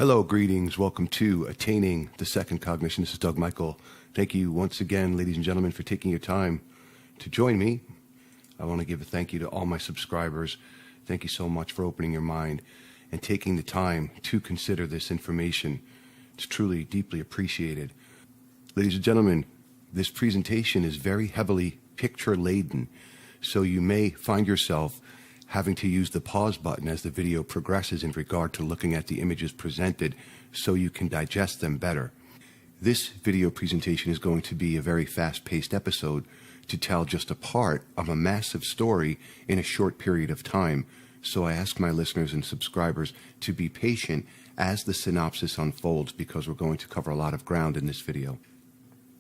Hello, greetings. Welcome to Attaining the Second Cognition. This is Doug Michael. Thank you once again, ladies and gentlemen, for taking your time to join me. I want to give a thank you to all my subscribers. Thank you so much for opening your mind and taking the time to consider this information. It's truly, deeply appreciated. Ladies and gentlemen, this presentation is very heavily picture-laden, so you may find yourself having to use the pause button as the video progresses in regard to looking at the images presented so you can digest them better. This video presentation is going to be a very fast-paced episode to tell just a part of a massive story in a short period of time, so I ask my listeners and subscribers to be patient as the synopsis unfolds because we're going to cover a lot of ground in this video.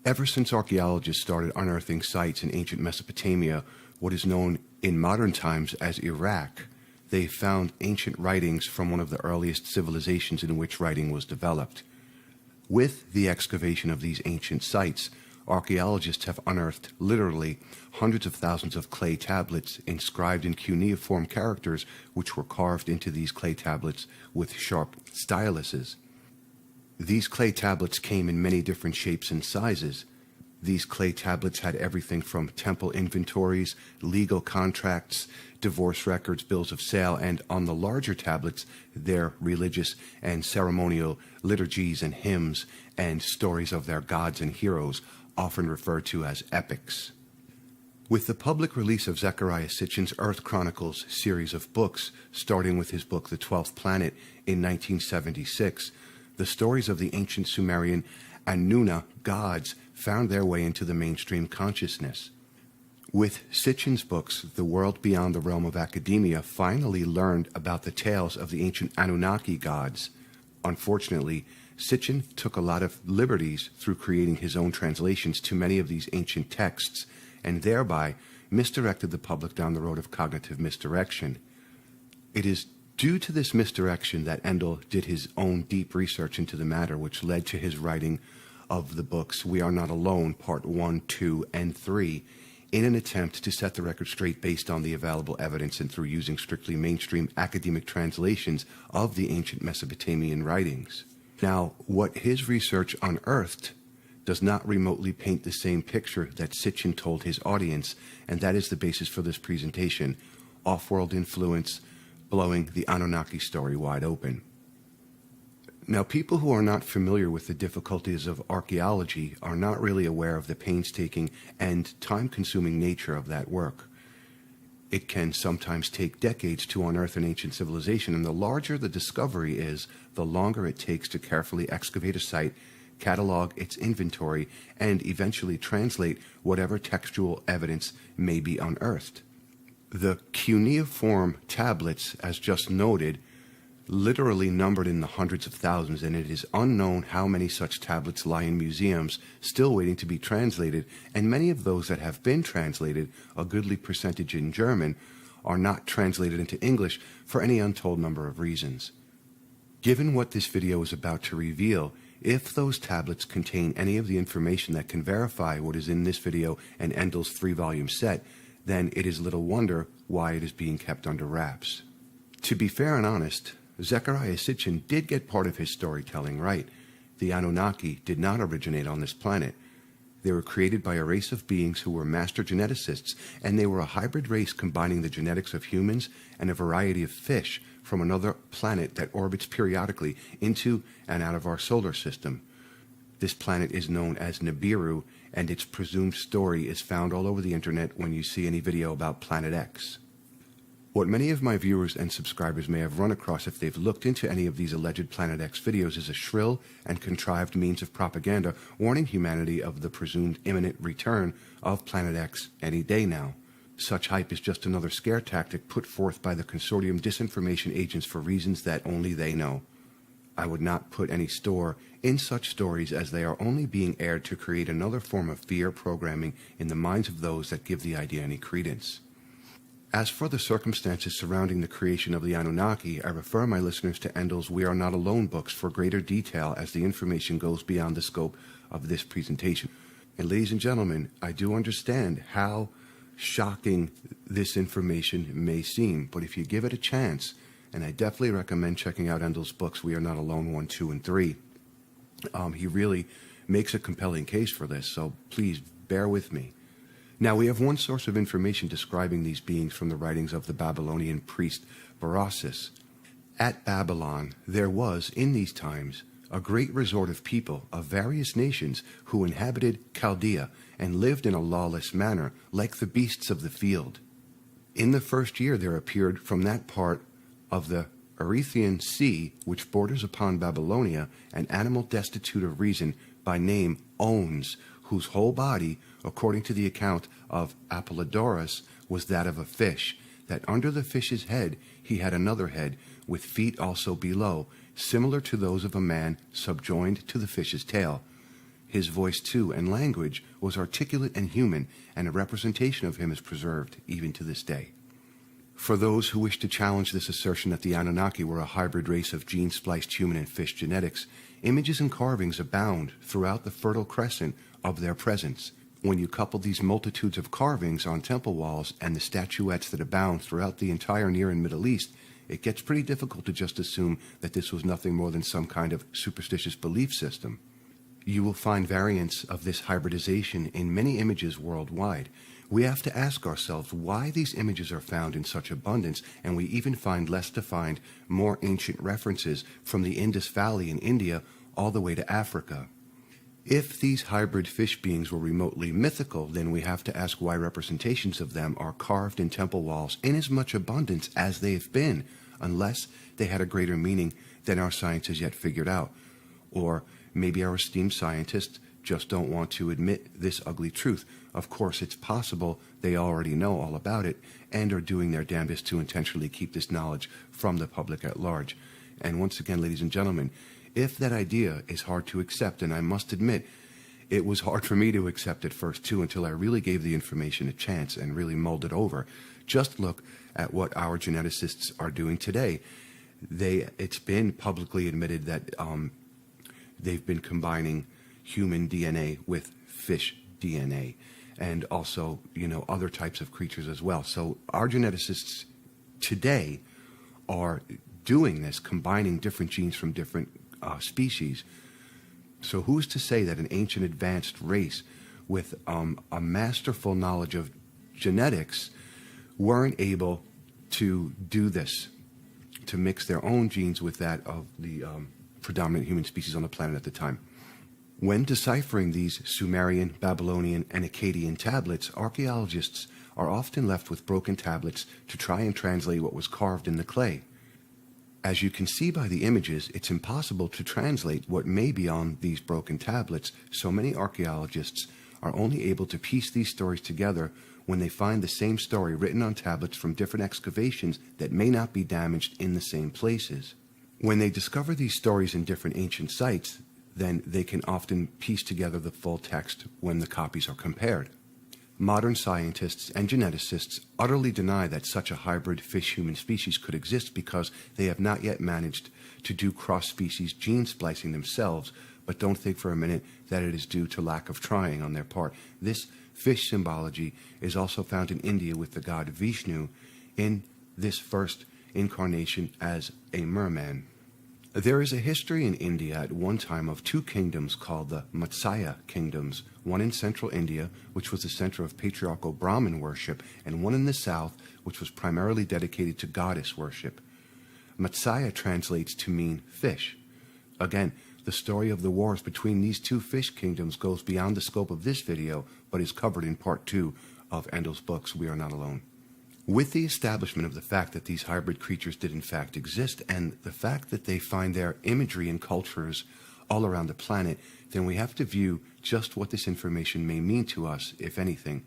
Ever since archaeologists started unearthing sites in ancient Mesopotamia, what is known in modern times as Iraq, they found ancient writings from one of the earliest civilizations in which writing was developed. With the excavation of these ancient sites, archaeologists have unearthed literally hundreds of thousands of clay tablets inscribed in cuneiform characters which were carved into these clay tablets with sharp styluses. These clay tablets came in many different shapes and sizes. These clay tablets had everything from temple inventories, legal contracts, divorce records, bills of sale, and on the larger tablets, their religious and ceremonial liturgies and hymns and stories of their gods and heroes, often referred to as epics. With the public release of Zecharia Sitchin's Earth Chronicles series of books, starting with his book The 12th Planet in 1976, the stories of the ancient Sumerian Anunnaki gods found their way into the mainstream consciousness. With Sitchin's books, the world beyond the realm of academia finally learned about the tales of the ancient Anunnaki gods. Unfortunately, Sitchin took a lot of liberties through creating his own translations to many of these ancient texts, and thereby misdirected the public down the road of cognitive misdirection. It is due to this misdirection that Endel did his own deep research into the matter, which led to his writing of the books We Are Not Alone, Part 1, 2, and 3, in an attempt to set the record straight based on the available evidence and through using strictly mainstream academic translations of the ancient Mesopotamian writings. Now, what his research unearthed does not remotely paint the same picture that Sitchin told his audience, and that is the basis for this presentation: off-world influence blowing the Anunnaki story wide open. Now, people who are not familiar with the difficulties of archaeology are not really aware of the painstaking and time-consuming nature of that work. It can sometimes take decades to unearth an ancient civilization, and the larger the discovery is, the longer it takes to carefully excavate a site, catalog its inventory, and eventually translate whatever textual evidence may be unearthed. The cuneiform tablets, as just noted, literally numbered in the hundreds of thousands, and it is unknown how many such tablets lie in museums still waiting to be translated, and many of those that have been translated, a goodly percentage in German, are not translated into English for any untold number of reasons. Given what this video is about to reveal, if those tablets contain any of the information that can verify what is in this video and Endel's 3-volume set, then it is little wonder why it is being kept under wraps. To be fair and honest, Zecharia Sitchin did get part of his storytelling right. The Anunnaki did not originate on this planet. They were created by a race of beings who were master geneticists, and they were a hybrid race combining the genetics of humans and a variety of fish from another planet that orbits periodically into and out of our solar system. This planet is known as Nibiru, and its presumed story is found all over the internet when you see any video about Planet X. What many of my viewers and subscribers may have run across if they've looked into any of these alleged Planet X videos is a shrill and contrived means of propaganda warning humanity of the presumed imminent return of Planet X any day now. Such hype is just another scare tactic put forth by the consortium disinformation agents for reasons that only they know. I would not put any store in such stories, as they are only being aired to create another form of fear programming in the minds of those that give the idea any credence. As for the circumstances surrounding the creation of the Anunnaki, I refer my listeners to Endel's We Are Not Alone books for greater detail, as the information goes beyond the scope of this presentation. And ladies and gentlemen, I do understand how shocking this information may seem, but if you give it a chance, And I definitely recommend checking out Endel's books, We Are Not Alone 1, 2, and 3. He really makes a compelling case for this, so please bear with me. Now, we have one source of information describing these beings from the writings of the Babylonian priest Berossus. At Babylon, there was, in these times, a great resort of people of various nations who inhabited Chaldea and lived in a lawless manner, like the beasts of the field. In the first year there appeared from that part of the Erythraean Sea, which borders upon Babylonia, an animal destitute of reason, by name Ons, whose whole body, according to the account of Apollodorus, was that of a fish, that under the fish's head he had another head, with feet also below, similar to those of a man subjoined to the fish's tail. His voice, too, and language was articulate and human, and a representation of him is preserved even to this day. For those who wish to challenge this assertion that the Anunnaki were a hybrid race of gene-spliced human and fish genetics, images and carvings abound throughout the Fertile Crescent of their presence. When you couple these multitudes of carvings on temple walls and the statuettes that abound throughout the entire Near and Middle East, it gets pretty difficult to just assume that this was nothing more than some kind of superstitious belief system. You will find variants of this hybridization in many images worldwide. We have to ask ourselves why these images are found in such abundance, and we even find less defined, more ancient references from the Indus Valley in India all the way to Africa. If these hybrid fish beings were remotely mythical, then we have to ask why representations of them are carved in temple walls in as much abundance as they have been, unless they had a greater meaning than our science has yet figured out. Or maybe our esteemed scientists just don't want to admit this ugly truth. Of course, it's possible they already know all about it and are doing their damnedest to intentionally keep this knowledge from the public at large. And once again, ladies and gentlemen, if that idea is hard to accept, and I must admit, it was hard for me to accept at first too, until I really gave the information a chance and really mulled it over. Just look at what our geneticists are doing today. It's been publicly admitted that they've been combining human DNA with fish DNA, and also, other types of creatures as well. So our geneticists today are doing this, combining different genes from different species. So who's to say that an ancient advanced race with a masterful knowledge of genetics weren't able to do this, to mix their own genes with that of the predominant human species on the planet at the time? When deciphering these Sumerian, Babylonian, and Akkadian tablets, archaeologists are often left with broken tablets to try and translate what was carved in the clay. As you can see by the images, it's impossible to translate what may be on these broken tablets, so many archaeologists are only able to piece these stories together when they find the same story written on tablets from different excavations that may not be damaged in the same places. When they discover these stories in different ancient sites, then they can often piece together the full text when the copies are compared. Modern scientists and geneticists utterly deny that such a hybrid fish-human species could exist because they have not yet managed to do cross-species gene splicing themselves, but don't think for a minute that it is due to lack of trying on their part. This fish symbology is also found in India with the god Vishnu in this first incarnation as a merman. There is a history in India at one time of two kingdoms called the Matsya kingdoms, one in central India, which was the center of patriarchal Brahmin worship, and one in the south, which was primarily dedicated to goddess worship. Matsya translates to mean fish. Again, the story of the wars between these two fish kingdoms goes beyond the scope of this video, but is covered in part 2 of Endel's books, We Are Not Alone. With the establishment of the fact that these hybrid creatures did in fact exist, and the fact that they find their imagery in cultures all around the planet, then we have to view just what this information may mean to us, if anything.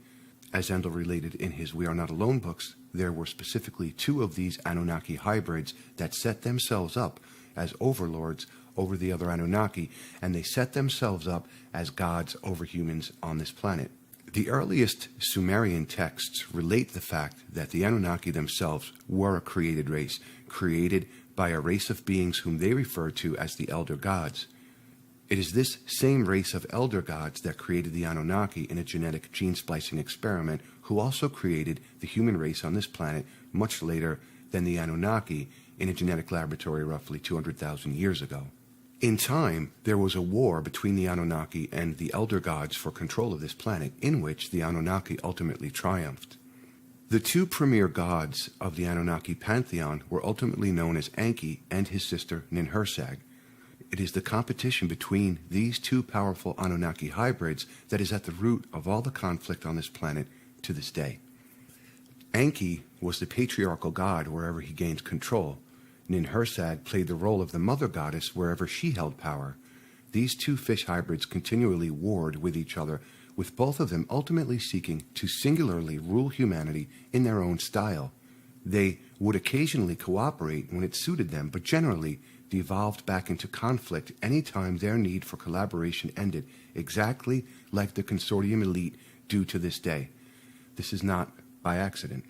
As Endel related in his We Are Not Alone books, there were specifically 2 of these Anunnaki hybrids that set themselves up as overlords over the other Anunnaki, and they set themselves up as gods over humans on this planet. The earliest Sumerian texts relate the fact that the Anunnaki themselves were a created race, created by a race of beings whom they refer to as the Elder Gods. It is this same race of Elder Gods that created the Anunnaki in a genetic gene splicing experiment, who also created the human race on this planet much later than the Anunnaki in a genetic laboratory roughly 200,000 years ago. In time, there was a war between the Anunnaki and the elder gods for control of this planet, in which the Anunnaki ultimately triumphed. The two premier gods of the Anunnaki pantheon were ultimately known as Enki and his sister Ninhursag. It is the competition between these two powerful Anunnaki hybrids that is at the root of all the conflict on this planet to this day. Enki was the patriarchal god wherever he gained control. Ninhursag played the role of the mother goddess wherever she held power. These two fish hybrids continually warred with each other, with both of them ultimately seeking to singularly rule humanity in their own style. They would occasionally cooperate when it suited them, but generally devolved back into conflict any time their need for collaboration ended, exactly like the consortium elite do to this day. This is not by accident.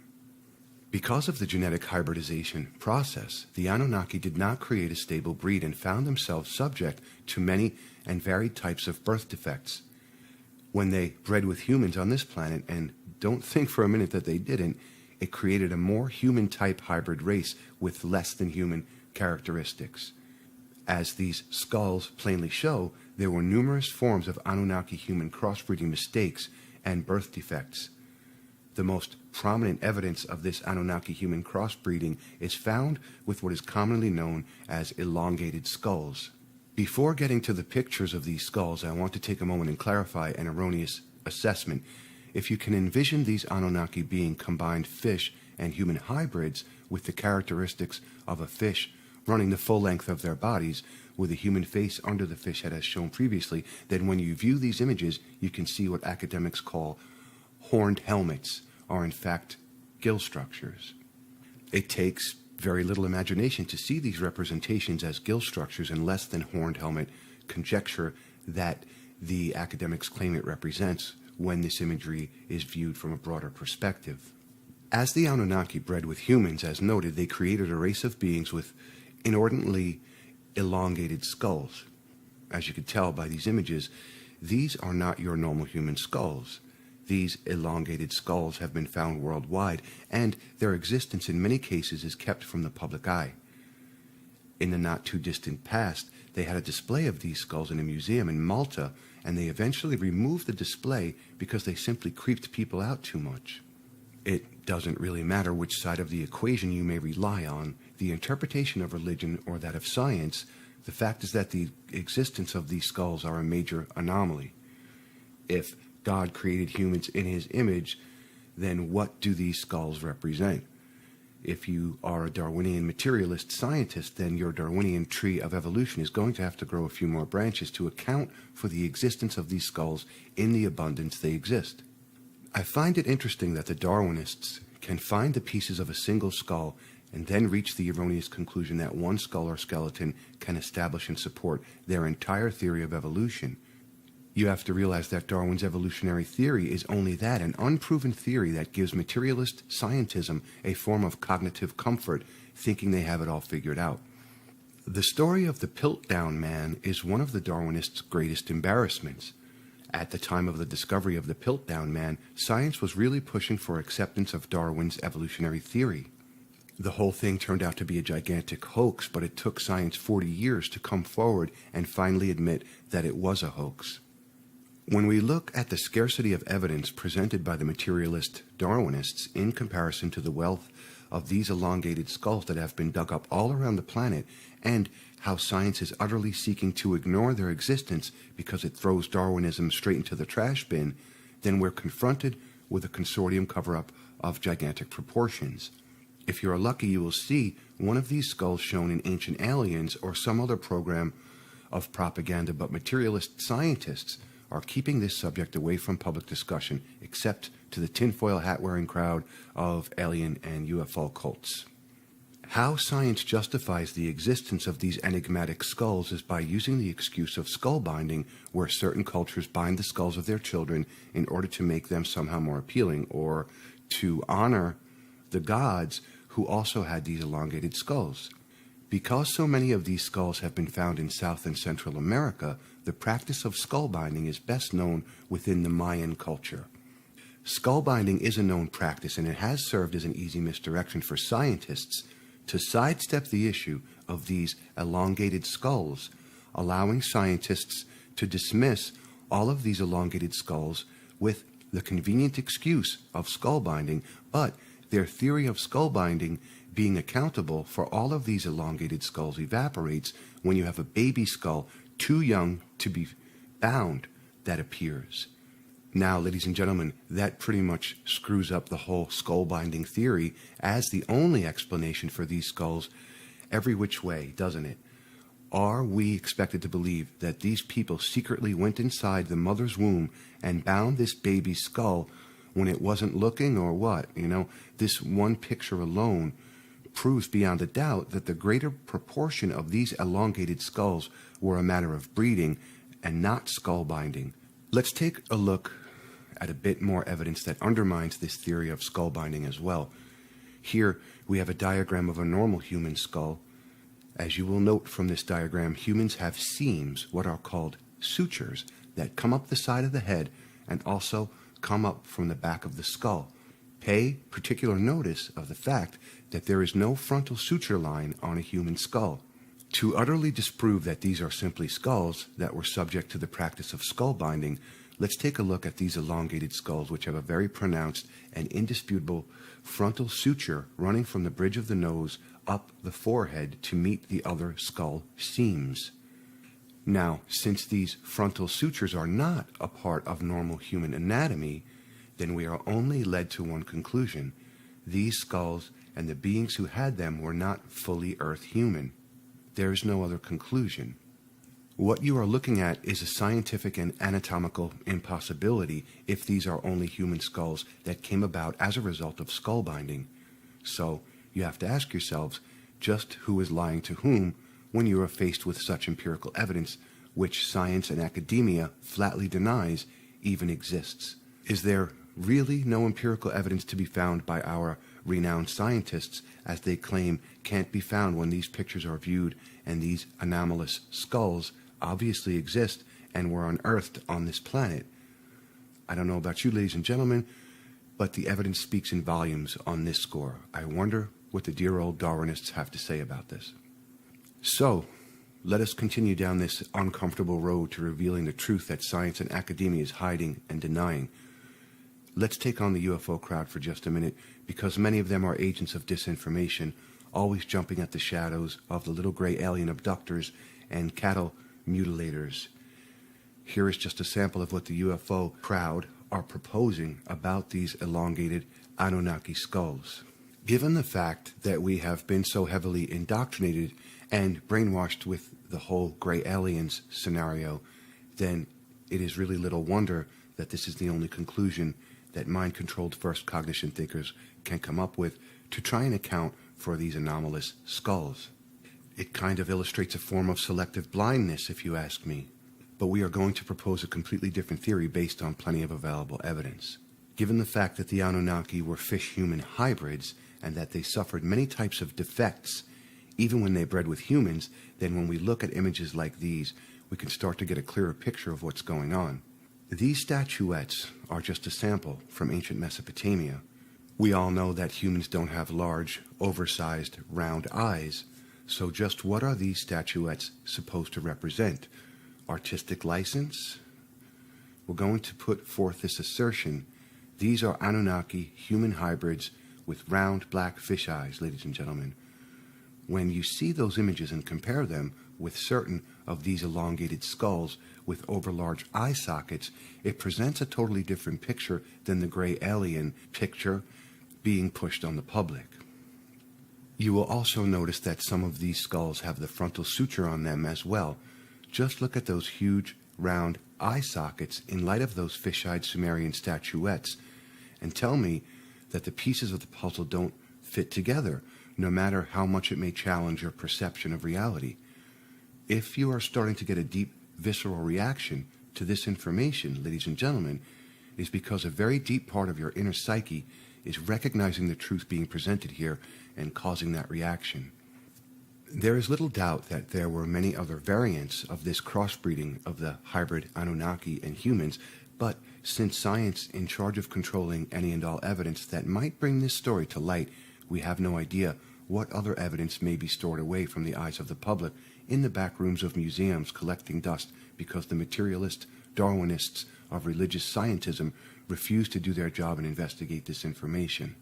Because of the genetic hybridization process, the Anunnaki did not create a stable breed and found themselves subject to many and varied types of birth defects. When they bred with humans on this planet, and don't think for a minute that they didn't, it created a more human-type hybrid race with less than human characteristics. As these skulls plainly show, there were numerous forms of Anunnaki human crossbreeding mistakes and birth defects. The most prominent evidence of this Anunnaki human crossbreeding is found with what is commonly known as elongated skulls. Before getting to the pictures of these skulls, I want to take a moment and clarify an erroneous assessment. If you can envision these Anunnaki being combined fish and human hybrids with the characteristics of a fish running the full length of their bodies, with a human face under the fish head as shown previously, then when you view these images, you can see what academics call horned helmets are in fact gill structures. It takes very little imagination to see these representations as gill structures and less than horned helmet conjecture that the academics claim it represents when this imagery is viewed from a broader perspective. As the Anunnaki bred with humans, as noted, they created a race of beings with inordinately elongated skulls. As you can tell by these images, these are not your normal human skulls. These elongated skulls have been found worldwide, and their existence in many cases is kept from the public eye. In the not-too-distant past, they had a display of these skulls in a museum in Malta, and they eventually removed the display because they simply creeped people out too much. It doesn't really matter which side of the equation you may rely on, the interpretation of religion or that of science. The fact is that the existence of these skulls are a major anomaly. If God created humans in his image, then what do these skulls represent? If you are a Darwinian materialist scientist, then your Darwinian tree of evolution is going to have to grow a few more branches to account for the existence of these skulls in the abundance they exist. I find it interesting that the Darwinists can find the pieces of a single skull and then reach the erroneous conclusion that one skull or skeleton can establish and support their entire theory of evolution. You have to realize that Darwin's evolutionary theory is only that, an unproven theory that gives materialist scientism a form of cognitive comfort, thinking they have it all figured out. The story of the Piltdown Man is one of the Darwinists' greatest embarrassments. At the time of the discovery of the Piltdown Man, science was really pushing for acceptance of Darwin's evolutionary theory. The whole thing turned out to be a gigantic hoax, but it took science 40 years to come forward and finally admit that it was a hoax. When we look at the scarcity of evidence presented by the materialist Darwinists in comparison to the wealth of these elongated skulls that have been dug up all around the planet, and how science is utterly seeking to ignore their existence because it throws Darwinism straight into the trash bin, then we're confronted with a consortium cover-up of gigantic proportions. If you're lucky, you will see one of these skulls shown in Ancient Aliens or some other program of propaganda, but materialist scientists are keeping this subject away from public discussion, except to the tinfoil hat-wearing crowd of alien and UFO cults. How science justifies the existence of these enigmatic skulls is by using the excuse of skull binding, where certain cultures bind the skulls of their children in order to make them somehow more appealing, or to honor the gods who also had these elongated skulls. Because so many of these skulls have been found in South and Central America, the practice of skull binding is best known within the Mayan culture. Skull binding is a known practice, and it has served as an easy misdirection for scientists to sidestep the issue of these elongated skulls, allowing scientists to dismiss all of these elongated skulls with the convenient excuse of skull binding, but their theory of skull binding being accountable for all of these elongated skulls evaporates when you have a baby skull too young to be bound that appears. Now, ladies and gentlemen, that pretty much screws up the whole skull binding theory as the only explanation for these skulls every which way, doesn't it? Are we expected to believe that these people secretly went inside the mother's womb and bound this baby's skull when it wasn't looking, or what? You know, this one picture alone proves beyond a doubt that the greater proportion of these elongated skulls were a matter of breeding and not skull binding. Let's take a look at a bit more evidence that undermines this theory of skull binding as well. Here we have a diagram of a normal human skull. As you will note from this diagram, humans have seams, what are called sutures, that come up the side of the head and also come up from the back of the skull. Pay particular notice of the fact that there is no frontal suture line on a human skull. To utterly disprove that these are simply skulls that were subject to the practice of skull binding, let's take a look at these elongated skulls, which have a very pronounced and indisputable frontal suture running from the bridge of the nose up the forehead to meet the other skull seams. Now, since these frontal sutures are not a part of normal human anatomy, then we are only led to one conclusion. These skulls and the beings who had them were not fully Earth human. There is no other conclusion. What you are looking at is a scientific and anatomical impossibility if these are only human skulls that came about as a result of skull binding. So, you have to ask yourselves just who is lying to whom when you are faced with such empirical evidence, which science and academia flatly denies even exists. Is there really no empirical evidence to be found by our renowned scientists, as they claim can't be found when these pictures are viewed and these anomalous skulls obviously exist and were unearthed on this planet? I don't know about you, ladies and gentlemen, but the evidence speaks in volumes on this score. I wonder what the dear old Darwinists have to say about this. So, let us continue down this uncomfortable road to revealing the truth that science and academia is hiding and denying. Let's take on the UFO crowd for just a minute, because many of them are agents of disinformation, always jumping at the shadows of the little gray alien abductors and cattle mutilators. Here is just a sample of what the UFO crowd are proposing about these elongated Anunnaki skulls. Given the fact that we have been so heavily indoctrinated and brainwashed with the whole gray aliens scenario, then it is really little wonder that this is the only conclusion that mind-controlled first cognition thinkers can come up with to try and account for these anomalous skulls. It kind of illustrates a form of selective blindness, if you ask me. But we are going to propose a completely different theory based on plenty of available evidence. Given the fact that the Anunnaki were fish-human hybrids and that they suffered many types of defects, even when they bred with humans, then when we look at images like these, we can start to get a clearer picture of what's going on. These statuettes are just a sample from ancient Mesopotamia. We all know that humans don't have large, oversized, round eyes, so just what are these statuettes supposed to represent? Artistic license? We're going to put forth this assertion. These are Anunnaki human hybrids with round black fish eyes, ladies and gentlemen. When you see those images and compare them with certain of these elongated skulls with overlarge eye sockets, it presents a totally different picture than the gray alien picture being pushed on the public. You will also notice that some of these skulls have the frontal suture on them as well. Just look at those huge, round eye sockets in light of those fish-eyed Sumerian statuettes, and tell me that the pieces of the puzzle don't fit together, no matter how much it may challenge your perception of reality. If you are starting to get a deep, visceral reaction to this information, ladies and gentlemen, it is because a very deep part of your inner psyche is recognizing the truth being presented here and causing that reaction. There is little doubt that there were many other variants of this crossbreeding of the hybrid Anunnaki and humans, but since science in charge of controlling any and all evidence that might bring this story to light, we have no idea what other evidence may be stored away from the eyes of the public in the back rooms of museums collecting dust because the materialist Darwinists of religious scientism refuse to do their job and investigate this information.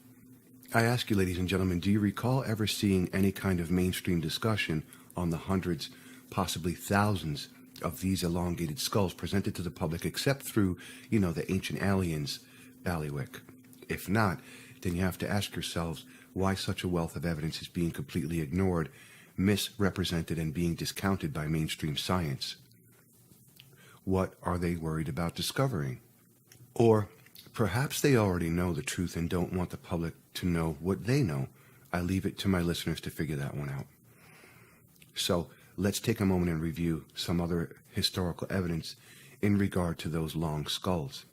I ask you, ladies and gentlemen, do you recall ever seeing any kind of mainstream discussion on the hundreds, possibly thousands of these elongated skulls presented to the public except through, the Ancient Aliens ballywick? If not, then you have to ask yourselves why such a wealth of evidence is being completely ignored, misrepresented, and being discounted by mainstream science. What are they worried about discovering? Or perhaps they already know the truth and don't want the public to know what they know. I leave it to my listeners to figure that one out. So let's take a moment and review some other historical evidence in regard to those long skulls.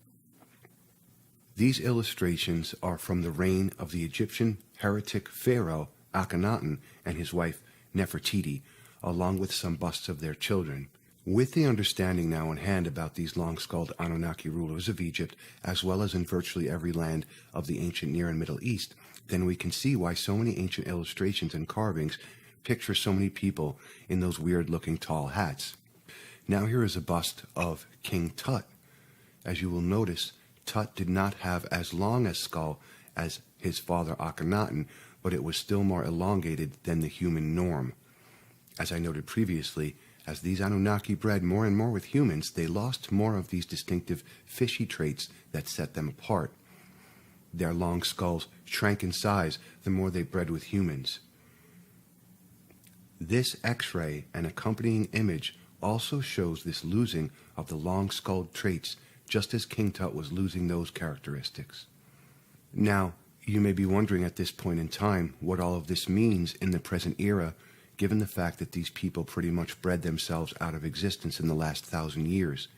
These illustrations are from the reign of the Egyptian heretic pharaoh Akhenaten and his wife Nefertiti, along with some busts of their children. With the understanding now in hand about these long-skulled Anunnaki rulers of Egypt, as well as in virtually every land of the ancient Near and Middle East, then we can see why so many ancient illustrations and carvings picture so many people in those weird-looking tall hats. Now here is a bust of King Tut. As you will notice, Tut did not have as long a skull as his father Akhenaten, but it was still more elongated than the human norm. As I noted previously, as these Anunnaki bred more and more with humans, they lost more of these distinctive fishy traits that set them apart. Their long skulls shrank in size the more they bred with humans. This X-ray and accompanying image also shows this losing of the long-skulled traits, just as King Tut was losing those characteristics. Now, you may be wondering at this point in time what all of this means in the present era, given the fact that these people pretty much bred themselves out of existence in the last 1,000 years.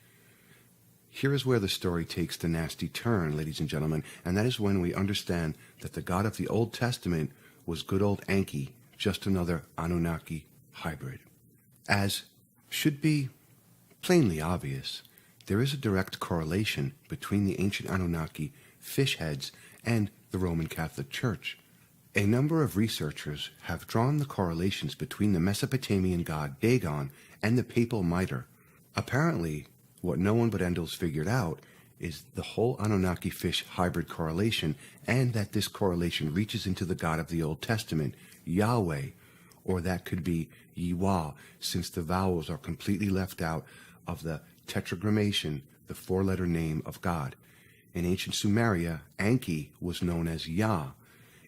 Here is where the story takes the nasty turn, ladies and gentlemen, and that is when we understand that the God of the Old Testament was good old Enki, just another Anunnaki hybrid. As should be plainly obvious, there is a direct correlation between the ancient Anunnaki fish heads and the Roman Catholic Church. A number of researchers have drawn the correlations between the Mesopotamian god Dagon and the papal mitre. Apparently, what no one but Endel's figured out is the whole Anunnaki fish hybrid correlation, and that this correlation reaches into the God of the Old Testament, Yahweh, or that could be Yiwa, since the vowels are completely left out of the tetragrammation, the four-letter name of God. In ancient Sumeria, Anki was known as Yah.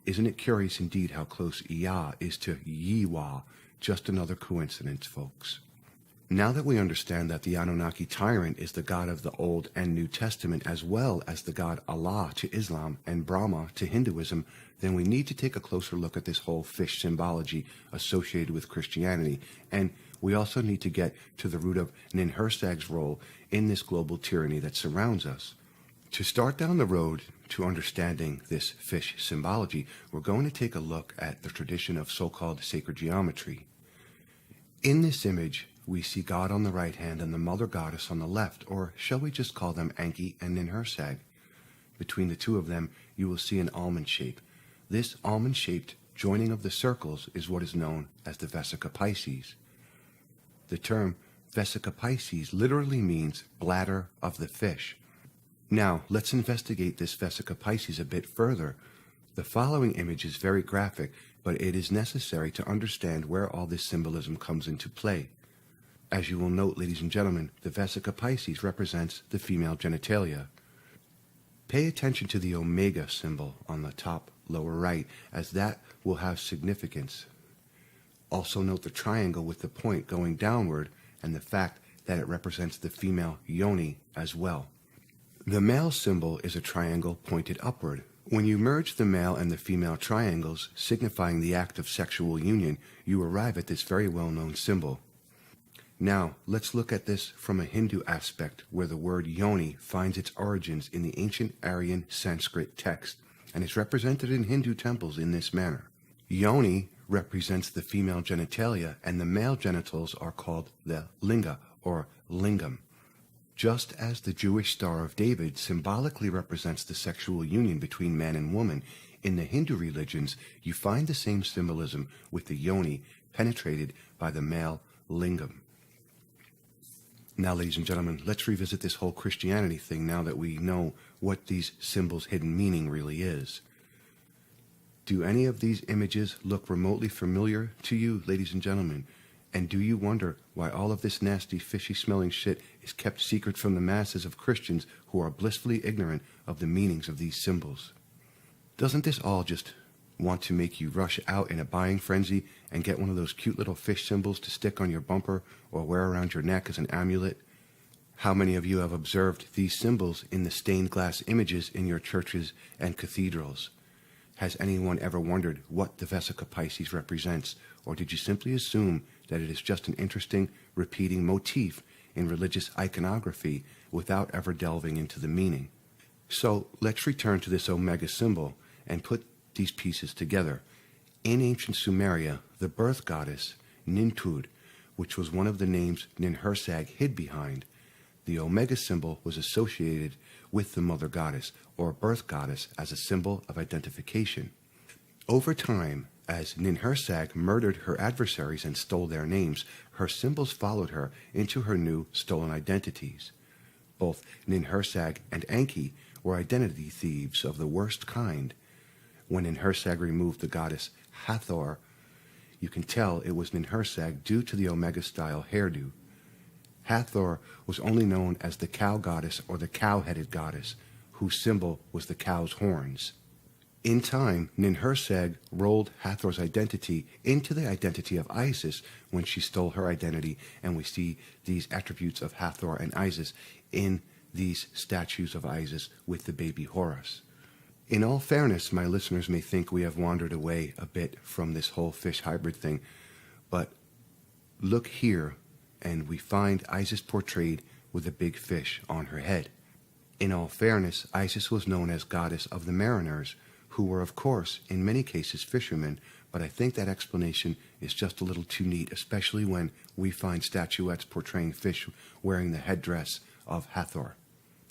Isn't it curious indeed how close Yah is to Yiwa? Just another coincidence, folks. Now that we understand that the Anunnaki tyrant is the God of the Old and New Testament, as well as the God Allah to Islam and Brahma to Hinduism, then we need to take a closer look at this whole fish symbology associated with Christianity. And we also need to get to the root of Ninhursag's role in this global tyranny that surrounds us. To start down the road to understanding this fish symbology, we're going to take a look at the tradition of so-called sacred geometry. In this image, we see God on the right hand and the mother goddess on the left, or shall we just call them Enki and Ninhursag? Between the two of them, you will see an almond shape. This almond-shaped joining of the circles is what is known as the Vesica Pisces. The term Vesica Pisces literally means bladder of the fish. Now, let's investigate this Vesica Pisces a bit further. The following image is very graphic, but it is necessary to understand where all this symbolism comes into play. As you will note, ladies and gentlemen, the Vesica Pisces represents the female genitalia. Pay attention to the omega symbol on the top lower right, as that will have significance. Also note the triangle with the point going downward and the fact that it represents the female yoni as well. The male symbol is a triangle pointed upward. When you merge the male and the female triangles, signifying the act of sexual union, you arrive at this very well-known symbol. Now, let's look at this from a Hindu aspect, where the word yoni finds its origins in the ancient Aryan Sanskrit text, and is represented in Hindu temples in this manner. Yoni represents the female genitalia, and the male genitals are called the linga, or lingam. Just as the Jewish Star of David symbolically represents the sexual union between man and woman, In the Hindu religions, you find the same symbolism with the yoni penetrated by the male lingam. Now, ladies and gentlemen, let's revisit this whole Christianity thing now that we know what these symbols' hidden meaning really is. Do any of these images look remotely familiar to you, ladies and gentlemen? And do you wonder why all of this nasty, fishy-smelling shit is kept secret from the masses of Christians who are blissfully ignorant of the meanings of these symbols? Doesn't this all just want to make you rush out in a buying frenzy and get one of those cute little fish symbols to stick on your bumper or wear around your neck as an amulet? How many of you have observed these symbols in the stained glass images in your churches and cathedrals? Has anyone ever wondered what the Vesica Piscis represents, or did you simply assume that it is just an interesting, repeating motif in religious iconography without ever delving into the meaning? So let's return to this Omega symbol and put these pieces together. In ancient Sumeria, the birth goddess Nintud, which was one of the names Ninhursag hid behind, the Omega symbol was associated with the mother goddess or birth goddess as a symbol of identification. Over time, as Ninhursag murdered her adversaries and stole their names, her symbols followed her into her new stolen identities. Both Ninhursag and Enki were identity thieves of the worst kind. When Ninhursag removed the goddess Hathor, you can tell it was Ninhursag due to the Omega-style hairdo. Hathor was only known as the cow goddess or the cow-headed goddess, whose symbol was the cow's horns. In time, Ninhursag rolled Hathor's identity into the identity of Isis when she stole her identity, and we see these attributes of Hathor and Isis in these statues of Isis with the baby Horus. In all fairness, my listeners may think we have wandered away a bit from this whole fish hybrid thing, but look here, and we find Isis portrayed with a big fish on her head. In all fairness, Isis was known as goddess of the mariners, who were, of course, in many cases fishermen, but I think that explanation is just a little too neat, especially when we find statuettes portraying fish wearing the headdress of Hathor.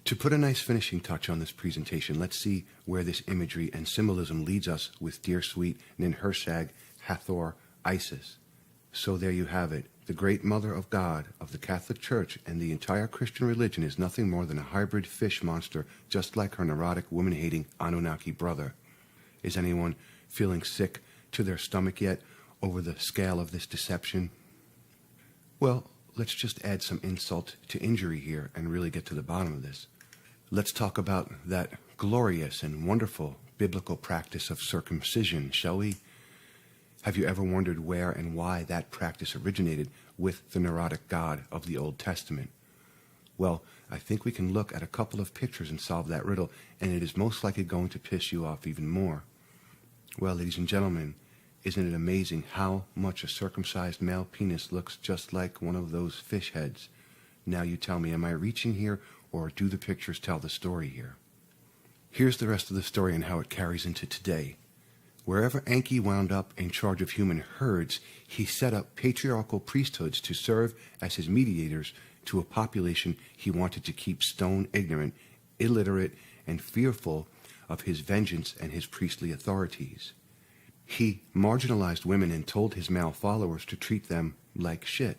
To put a nice finishing touch on this presentation, let's see where this imagery and symbolism leads us with dear sweet Ninhursag, Hathor, Isis. So there you have it. The great mother of God of the Catholic Church and the entire Christian religion is nothing more than a hybrid fish monster, just like her neurotic, woman-hating Anunnaki brother. Is anyone feeling sick to their stomach yet over the scale of this deception? Well, let's just add some insult to injury here and really get to the bottom of this. Let's talk about that glorious and wonderful biblical practice of circumcision, shall we? Have you ever wondered where and why that practice originated with the neurotic God of the Old Testament? Well, I think we can look at a couple of pictures and solve that riddle, and it is most likely going to piss you off even more. Well, ladies and gentlemen, isn't it amazing how much a circumcised male penis looks just like one of those fish heads? Now you tell me, am I reaching here, or do the pictures tell the story here? Here's the rest of the story and how it carries into today. Wherever Enki wound up in charge of human herds, he set up patriarchal priesthoods to serve as his mediators to a population he wanted to keep stone ignorant, illiterate, and fearful of his vengeance and his priestly authorities. He marginalized women and told his male followers to treat them like shit.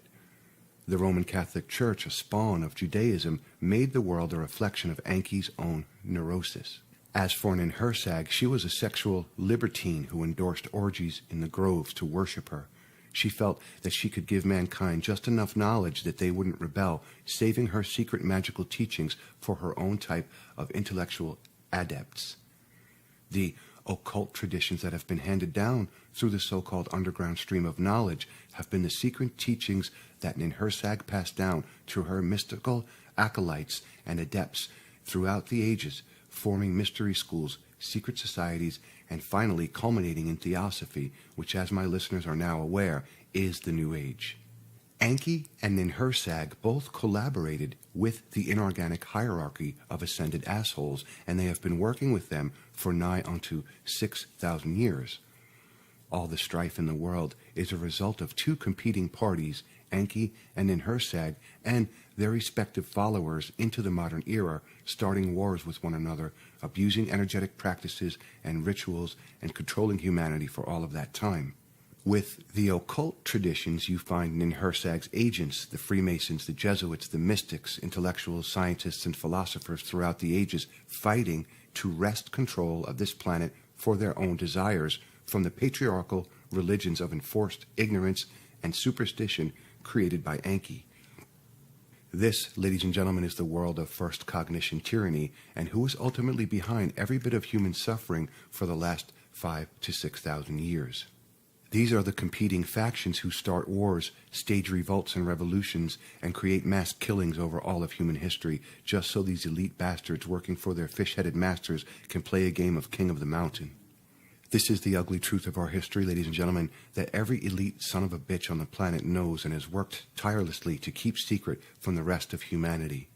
The Roman Catholic Church, a spawn of Judaism, made the world a reflection of Enki's own neurosis. As for Ninhursag, she was a sexual libertine who endorsed orgies in the groves to worship her. She felt that she could give mankind just enough knowledge that they wouldn't rebel, saving her secret magical teachings for her own type of intellectual adepts. The occult traditions that have been handed down through the so-called underground stream of knowledge have been the secret teachings that Ninhursag passed down to her mystical acolytes and adepts throughout the ages, forming mystery schools, secret societies, and finally culminating in theosophy, which, as my listeners are now aware, is the New Age. Enki and Ninhursag both collaborated with the inorganic hierarchy of ascended assholes, and they have been working with them for nigh unto 6,000 years. All the strife in the world is a result of two competing parties Enki and Ninhursag and their respective followers into the modern era, starting wars with one another, abusing energetic practices and rituals, and controlling humanity for all of that time. With the occult traditions, you find Ninhursag's agents, the Freemasons, the Jesuits, the mystics, intellectuals, scientists, and philosophers throughout the ages fighting to wrest control of this planet for their own desires from the patriarchal religions of enforced ignorance and superstition created by Enki. This, ladies and gentlemen, is the world of first cognition tyranny, and who is ultimately behind every bit of human suffering for the last 5,000 to 6,000 years. These are the competing factions who start wars, stage revolts and revolutions, and create mass killings over all of human history, just so these elite bastards working for their fish-headed masters can play a game of King of the Mountain. This is the ugly truth of our history, ladies and gentlemen, that every elite son of a bitch on the planet knows and has worked tirelessly to keep secret from the rest of humanity.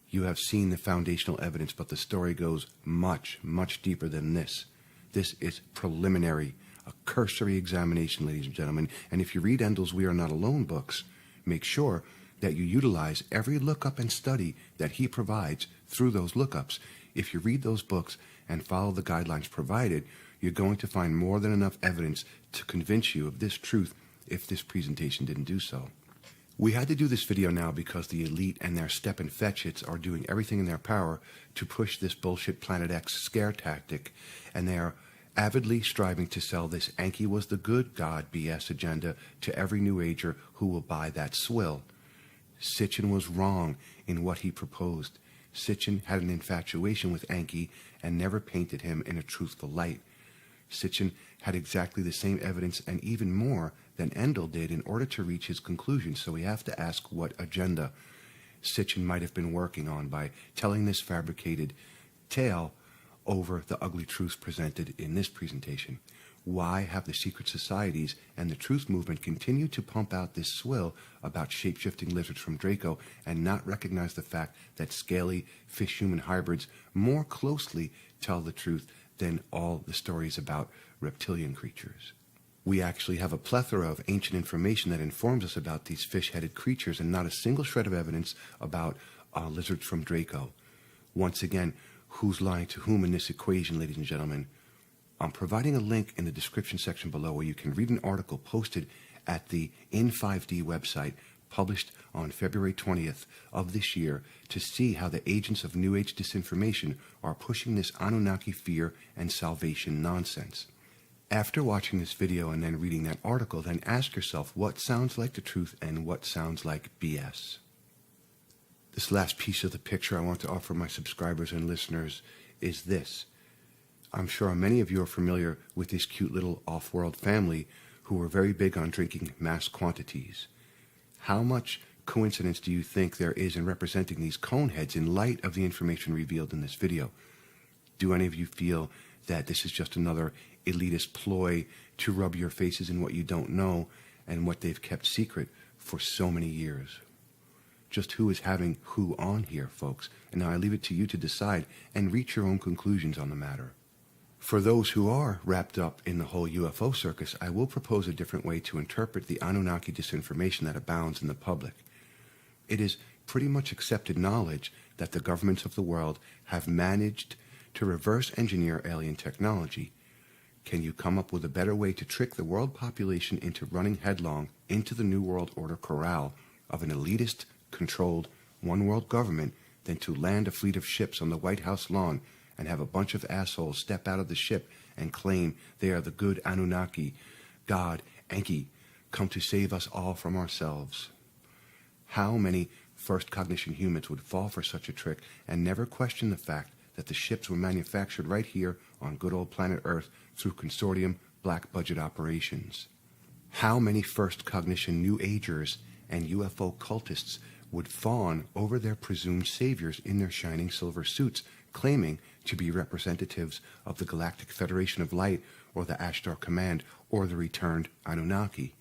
You have seen the foundational evidence, but the story goes much, much deeper than this. This is preliminary, a cursory examination, ladies and gentlemen, and if you read Endel's We Are Not Alone books, make sure that you utilize every lookup and study that he provides through those lookups. If you read those books and follow the guidelines provided, you're going to find more than enough evidence to convince you of this truth if this presentation didn't do so. We had to do this video now because the elite and their step and fetch-its are doing everything in their power to push this bullshit Planet X scare tactic, and they are avidly striving to sell this Enki was the good God BS agenda to every New Ager who will buy that swill. Sitchin was wrong in what he proposed. Sitchin had an infatuation with Enki and never painted him in a truthful light. Sitchin had exactly the same evidence and even more than Endel did in order to reach his conclusion, so we have to ask what agenda Sitchin might have been working on by telling this fabricated tale over the ugly truths presented in this presentation. Why have the secret societies and the truth movement continue to pump out this swill about shape-shifting lizards from Draco and not recognize the fact that scaly fish-human hybrids more closely tell the truth than all the stories about reptilian creatures? We actually have a plethora of ancient information that informs us about these fish-headed creatures and not a single shred of evidence about lizards from Draco. Once again, who's lying to whom in this equation, ladies and gentlemen? I'm providing a link in the description section below where you can read an article posted at the In5D website published on February 20th of this year to see how the agents of New Age disinformation are pushing this Anunnaki fear and salvation nonsense. After watching this video and then reading that article, then ask yourself what sounds like the truth and what sounds like BS. This last piece of the picture I want to offer my subscribers and listeners is this. I'm sure many of you are familiar with this cute little off-world family who are very big on drinking mass quantities. How much coincidence do you think there is in representing these coneheads in light of the information revealed in this video? Do any of you feel that this is just another elitist ploy to rub your faces in what you don't know and what they've kept secret for so many years? Just who is having who on here, folks? And now I leave it to you to decide and reach your own conclusions on the matter. For those who are wrapped up in the whole UFO circus, I will propose a different way to interpret the Anunnaki disinformation that abounds in the public. It is pretty much accepted knowledge that the governments of the world have managed to reverse engineer alien technology. Can you come up with a better way to trick the world population into running headlong into the New World Order corral of an elitist, controlled, one-world government than to land a fleet of ships on the White House lawn and have a bunch of assholes step out of the ship and claim they are the good Anunnaki, God, Enki, come to save us all from ourselves? How many first cognition humans would fall for such a trick and never question the fact that the ships were manufactured right here on good old planet Earth through consortium black budget operations? How many first cognition New Agers and UFO cultists would fawn over their presumed saviors in their shining silver suits, claiming to be representatives of the Galactic Federation of Light or the Ashtar Command or the returned Anunnaki?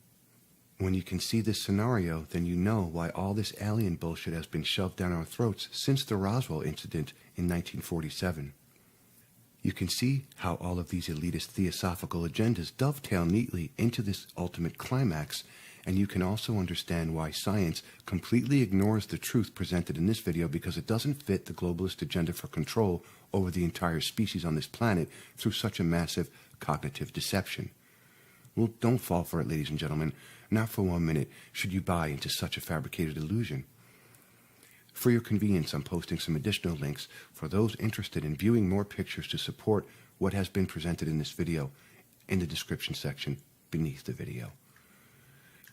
When you can see this scenario, then you know why all this alien bullshit has been shoved down our throats since the Roswell incident in 1947. You can see how all of these elitist theosophical agendas dovetail neatly into this ultimate climax, And you can also understand why science completely ignores the truth presented in this video because it doesn't fit the globalist agenda for control over the entire species on this planet through such a massive cognitive deception. Well, don't fall for it, ladies and gentlemen. Not for 1 minute should you buy into such a fabricated illusion. For your convenience, I'm posting some additional links for those interested in viewing more pictures to support what has been presented in this video in the description section beneath the video.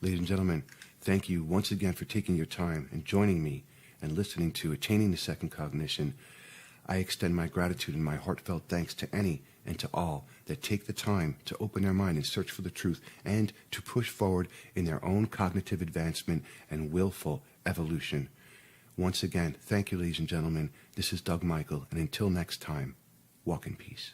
Ladies and gentlemen, thank you once again for taking your time and joining me and listening to Attaining the Second Cognition. I extend my gratitude and my heartfelt thanks to any and to all that take the time to open their mind and search for the truth and to push forward in their own cognitive advancement and willful evolution. Once again, thank you, ladies and gentlemen. This is Doug Michael, and until next time, walk in peace.